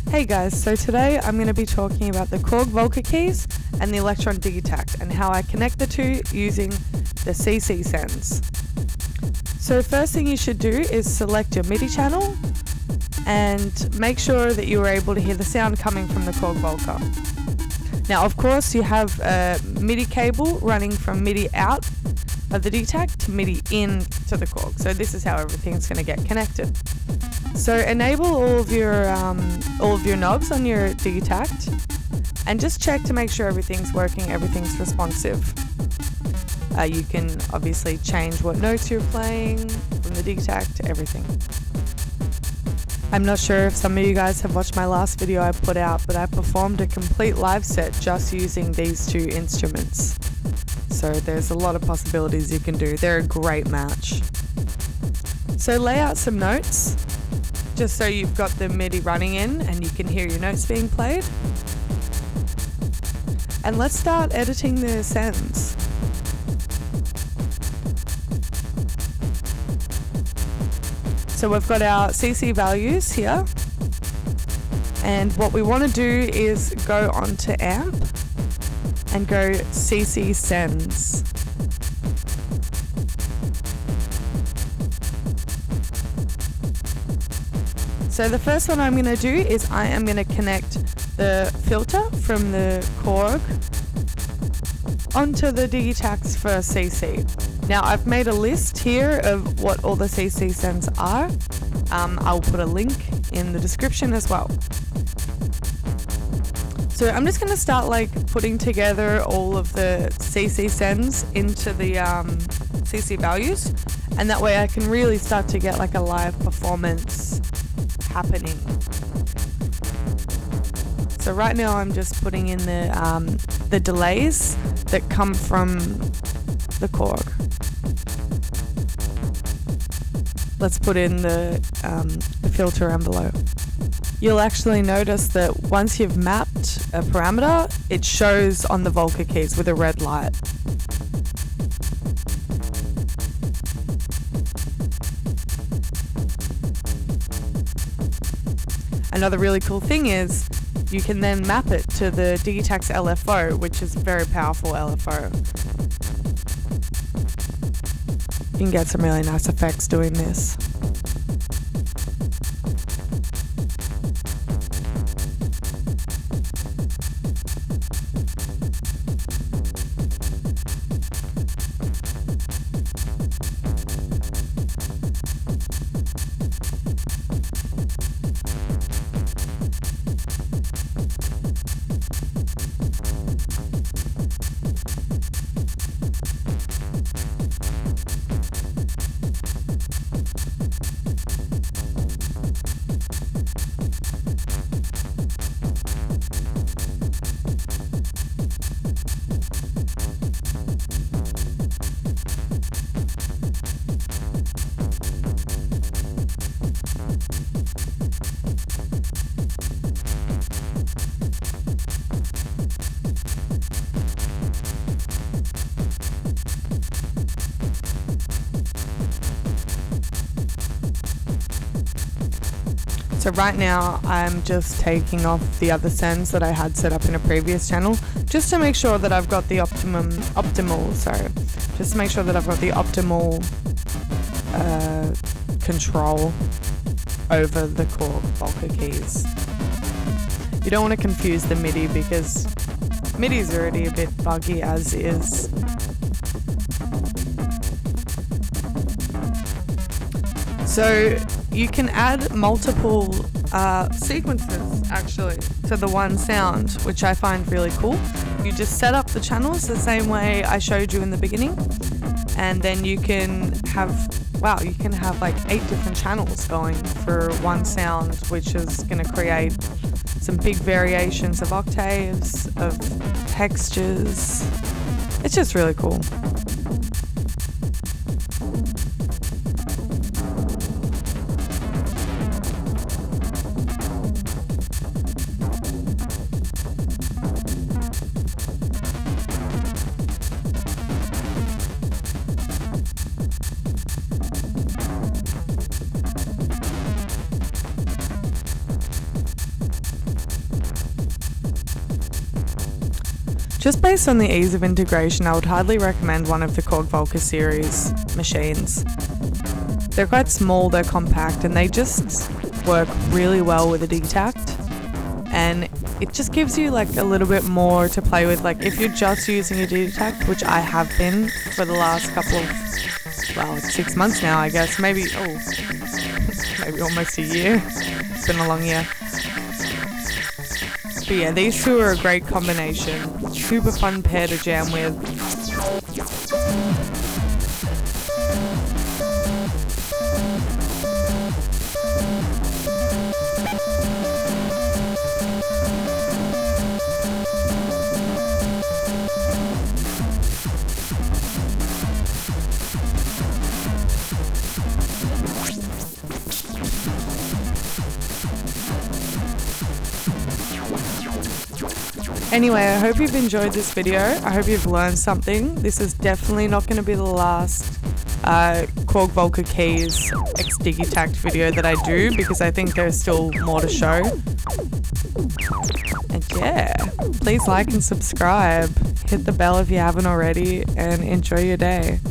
Hey guys, so today I'm going to be talking about the Korg Volca Keys and the Elektron Digitakt and how I connect the two using the CC sends. So first thing you should do is select your MIDI channel and make sure that you are able to hear the sound coming from the Korg Volca. Now of course you have a MIDI cable running from MIDI out of the Digitakt to MIDI in to the Korg. So this is how everything's going to get connected. So enable all of your knobs on your Digitakt and just check to make sure everything's working, everything's responsive. You can obviously change what notes you're playing from the Digitakt, everything. I'm not sure if some of you guys have watched my last video I put out, but I performed a complete live set just using these two instruments. So there's a lot of possibilities you can do. They're a great match. So lay out some notes, just so you've got the MIDI running in and you can hear your notes being played. And let's start editing the sends. So we've got our CC values here, and what we want to do is go onto amp and go CC sends. So the first one I'm going to do is I am going to connect the filter from the Korg onto the Digitakt's first CC. Now I've made a list here of what all the CC sends are. I'll put a link in the description as well. So I'm just going to start putting together all of the CC sends into the CC values, and that way I can really start to get a live performance happening. So right now I'm just putting in the delays that come from the Korg. Let's put in the filter envelope. You'll actually notice that once you've mapped a parameter, it shows on the Volca Keys with a red light. Another really cool thing is you can then map it to the Digitakt's LFO, which is a very powerful LFO. You can get some really nice effects doing this. So right now I'm just taking off the other sends that I had set up in a previous channel, just to make sure that I've got the optimal control over the Korg Volca Keys. You don't want to confuse the MIDI because MIDI is already a bit buggy as is. So you can add multiple sequences actually to the one sound, which I find really cool. You just set up the channels the same way I showed you in the beginning, and then you can have 8 different channels going for one sound, which is going to create some big variations of octaves, of textures. It's just really cool. Just based on the ease of integration, I would highly recommend one of the Korg Volca series machines. They're quite small, they're compact, and they just work really well with a Digitakt. And it just gives you like a little bit more to play with. Like if you're just using a Digitakt, which I have been for the last couple of, well, 6 months now, I guess. Maybe almost a year. It's been a long year. But yeah, these two are a great combination. Super fun pair to jam with. Anyway, I hope you've enjoyed this video. I hope you've learned something. This is definitely not going to be the last Korg Volca Keys X Digitakt video that I do, because I think there's still more to show. And yeah, please like and subscribe. Hit the bell if you haven't already, and enjoy your day.